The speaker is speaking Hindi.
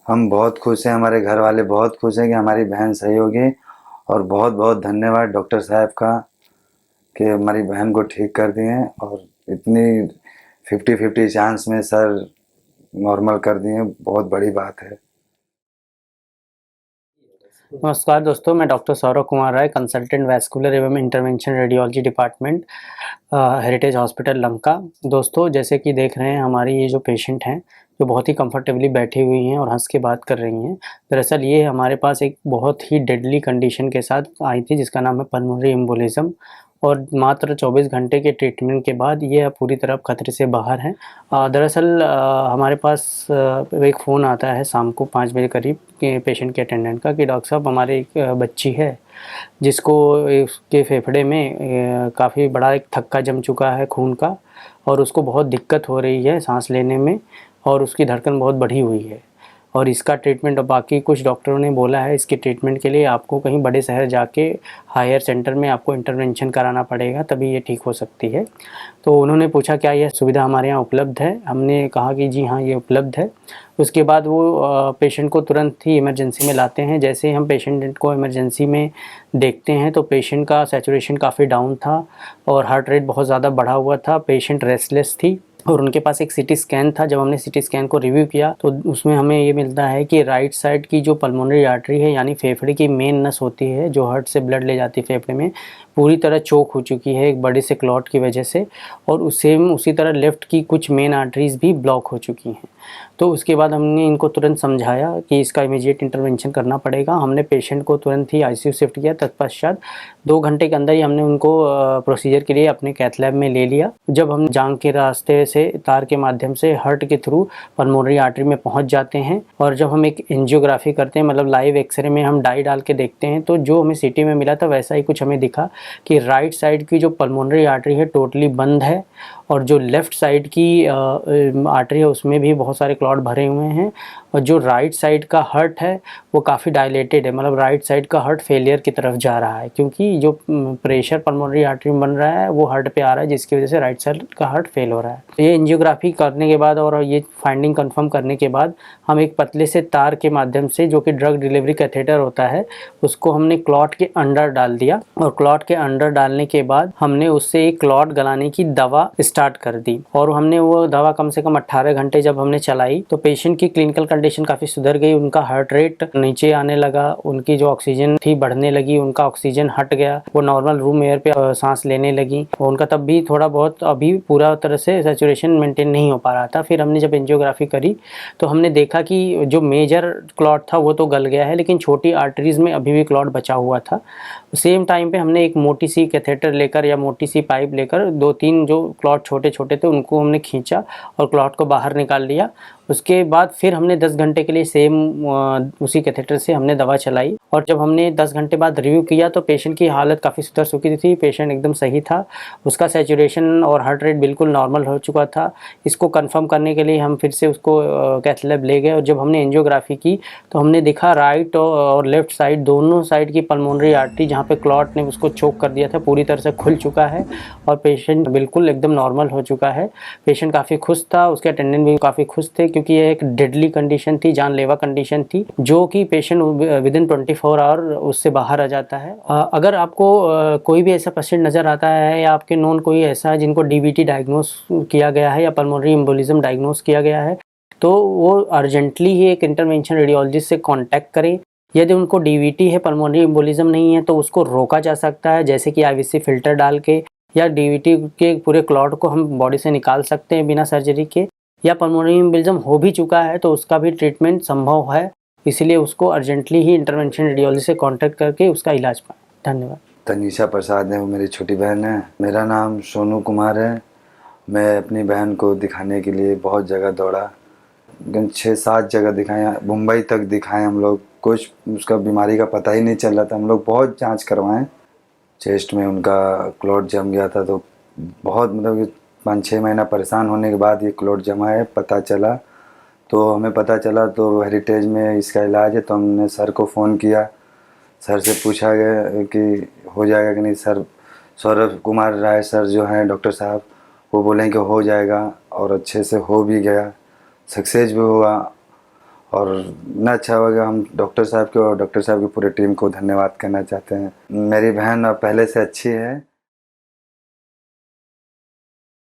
हम बहुत खुश हैं, हमारे घर वाले बहुत खुश हैं कि हमारी बहन सही होगी। और बहुत बहुत धन्यवाद डॉक्टर साहब का कि हमारी बहन को ठीक कर दिए और इतनी 50-50 चांस में सर नॉर्मल कर दिए। बहुत बड़ी बात है। नमस्कार दोस्तों, मैं doctor Saurabh Kumar Rai, consultant vascular एवं intervention radiology department, heritage hospital Lanka. दोस्तों, जैसे कि देख रहे हैं हमारी ये जो पेशेंट हैं, जो बहुत ही कंफर्टेबली बैठी हुई हैं और हंस के बात कर रही हैं। दरअसल ये हमारे पास एक बहुत ही डेडली कंडीशन के साथ आई थी, जिसका नाम है पल्मोनरी एम्बोलिज्म। और मात्र 24 घंटे के ट्रीटमेंट के बाद ये पूरी तरह खतरे से बाहर हैं। दरअसल हमारे पास एक फ़ोन आता है शाम को 5 बजे करीब के पेशेंट के अटेंडेंट का कि डॉक्टर साहब हमारे एक बच्ची है जिसको उसके फेफड़े में काफ़ी बड़ा एक थक्का जम चुका है खून का, और उसको बहुत दिक्कत हो रही है सांस लेने में, और उसकी धड़कन बहुत बढ़ी हुई है। और इसका ट्रीटमेंट, और बाकी कुछ डॉक्टरों ने बोला है इसके ट्रीटमेंट के लिए आपको कहीं बड़े शहर जाके हायर सेंटर में आपको इंटरवेंशन कराना पड़ेगा, तभी ये ठीक हो सकती है। तो उन्होंने पूछा क्या यह सुविधा हमारे यहाँ उपलब्ध है। हमने कहा कि जी हाँ, ये उपलब्ध है। उसके बाद वो पेशेंट को तुरंत ही इमरजेंसी में लाते हैं। जैसे ही हम पेशेंट को इमरजेंसी में देखते हैं तो पेशेंट का सैचुरेशन काफ़ी डाउन था और हार्ट रेट बहुत ज़्यादा बढ़ा हुआ था। पेशेंट रेस्टलेस थी और उनके पास एक सीटी स्कैन था। जब हमने सीटी स्कैन को रिव्यू किया तो उसमें हमें ये मिलता है कि राइट साइड की जो पल्मोनरी आर्टरी है, यानी फेफड़े की मेन नस होती है जो हार्ट से ब्लड ले जाती है फेफड़े में, पूरी तरह चोक हो चुकी है एक बड़े से क्लॉट की वजह से। और उसी तरह लेफ़्ट की कुछ मेन आर्टरीज़ भी ब्लॉक हो चुकी हैं। तो उसके बाद हमने इनको तुरंत समझाया कि इसका इमीडिएट इंटरवेंशन करना पड़ेगा। हमने पेशेंट को तुरंत ही आईसीयू शिफ्ट किया। तत्पश्चात 2 घंटे के अंदर ही हमने उनको प्रोसीजर के लिए अपने कैथ लैब में ले लिया। जब हम जांघ के रास्ते से तार के माध्यम से हार्ट के थ्रू पल्मोनरी आर्टरी में पहुंच जाते हैं, और जब हम एक एंजियोग्राफी करते हैं, मतलब लाइव एक्सरे में हम डाई डाल के देखते हैं, तो जो हमें सीटी में मिला था वैसा ही कुछ हमें दिखा कि राइट साइड की जो पल्मोनरी आर्टरी है टोटली बंद है, और जो लेफ़्ट साइड की आर्टरी है उसमें भी बहुत सारे क्लॉट भरे हुए हैं। और जो राइट साइड का हार्ट है वो काफ़ी डायलेटेड है, मतलब राइट साइड का हार्ट फेलियर की तरफ जा रहा है, क्योंकि जो प्रेशर पल्मोनरी आर्टरी में बन रहा है वो हार्ट पे आ रहा है, जिसकी वजह से राइट साइड का हार्ट फेल हो रहा है। तो ये एंजियोग्राफी करने के बाद और ये फाइंडिंग कंफर्म करने के बाद हम एक पतले से तार के माध्यम से, जो कि ड्रग डिलीवरी कैथेटर होता है, उसको हमने क्लॉट के अंदर डाल दिया। और क्लॉट के अंदर डालने के बाद हमने उससे एक क्लॉट गलाने की दवा स्टार्ट कर दी। और हमने वो दवा कम से कम 18 घंटे जब हमने चलाई तो पेशेंट की क्लिनिकल कंडीशन काफ़ी सुधर गई। उनका हार्ट रेट नीचे आने लगा, उनकी जो ऑक्सीजन थी बढ़ने लगी, उनका ऑक्सीजन हट गया, वो नॉर्मल रूम एयर पे सांस लेने लगी। उनका तब भी थोड़ा बहुत अभी पूरा तरह से सैचुरेशन मेंटेन नहीं हो पा रहा था। फिर हमने जब एंजियोग्राफी करी तो हमने देखा कि जो मेजर क्लॉट था वो तो गल गया है, लेकिन छोटी आर्टरीज में अभी भी क्लॉट बचा हुआ था। सेम टाइम पे हमने एक मोटी सी कैथेटर लेकर या मोटी सी पाइप लेकर 2-3 जो क्लॉट छोटे छोटे थे उनको हमने खींचा और क्लॉट को बाहर निकाल लिया। उसके बाद फिर हमने 10 घंटे के लिए सेम उसी कैथेटर से हमने दवा चलाई। और जब हमने 10 घंटे बाद रिव्यू किया तो पेशेंट की हालत काफ़ी सुधर चुकी थी, पेशेंट एकदम सही था, उसका सैचुरेशन और हार्ट रेट बिल्कुल नॉर्मल हो चुका था। इसको कंफर्म करने के लिए हम फिर से उसको कैथ लैब ले गए, और जब हमने एंजियोग्राफी की तो हमने देखा राइट और लेफ्ट साइड दोनों साइड की पल्मोनरी आर्टरी जहाँ पे क्लॉट ने उसको चोक कर दिया था पूरी तरह से खुल चुका है, और पेशेंट बिल्कुल एकदम नॉर्मल हो चुका है। पेशेंट काफ़ी खुश था, उसके अटेंडेंट भी काफ़ी खुश थे, क्योंकि ये एक डेडली कंडीशन थी, जानलेवा कंडीशन थी, जो कि पेशेंट विदिन 24 आवर उससे बाहर आ जाता है। अगर आपको कोई भी ऐसा पेशेंट नज़र आता है या आपके नोन कोई ऐसा है जिनको डीवीटी डायग्नोस किया गया है या पल्मोनरी एम्बोलिज्म डायग्नोस किया गया है, तो वो अर्जेंटली ही एक इंटरवेंशन रेडियोलॉजिस्ट से कांटेक्ट करें। यदि उनको डीवीटी है, पल्मोनरी एम्बोलिज्म नहीं है, तो उसको रोका जा सकता है, जैसे कि आईवीसी फिल्टर डाल के, या डीवीटी के पूरे क्लॉट को हम बॉडी से निकाल सकते हैं बिना सर्जरी के। या पल्मोनरी एम्बोलिज्म हो भी चुका है तो उसका भी ट्रीटमेंट संभव है, इसलिए उसको अर्जेंटली ही इंटरवेंशन रेडियोलॉजिस्ट से कांटेक्ट करके उसका इलाज पाएं। धन्यवाद। तनीषा प्रसाद है, वो मेरी छोटी बहन है। मेरा नाम सोनू कुमार है। मैं अपनी बहन को दिखाने के लिए बहुत जगह दौड़ा, 6-7 जगह दिखाए, मुंबई तक दिखाए हम लोग। कुछ उसका बीमारी का पता ही नहीं चल रहा था। हम लोग बहुत जांच करवाएं। चेस्ट में उनका क्लॉट जम गया था, तो बहुत मतलब 5-6 महीना परेशान होने के बाद ये क्लॉट जमा है पता चला। तो हमें पता चला तो हेरिटेज में इसका इलाज है, तो हमने सर को फ़ोन किया। सर से पूछा गया कि हो जाएगा कि नहीं। सर सौरभ कुमार राय सर जो हैं डॉक्टर साहब, वो बोले कि हो जाएगा, और अच्छे से हो भी गया, सक्सेस भी हुआ। और न अच्छा होगा, हम डॉक्टर साहब को और डॉक्टर साहब की पूरी टीम को धन्यवाद करना चाहते हैं। मेरी बहन अब पहले से अच्छी है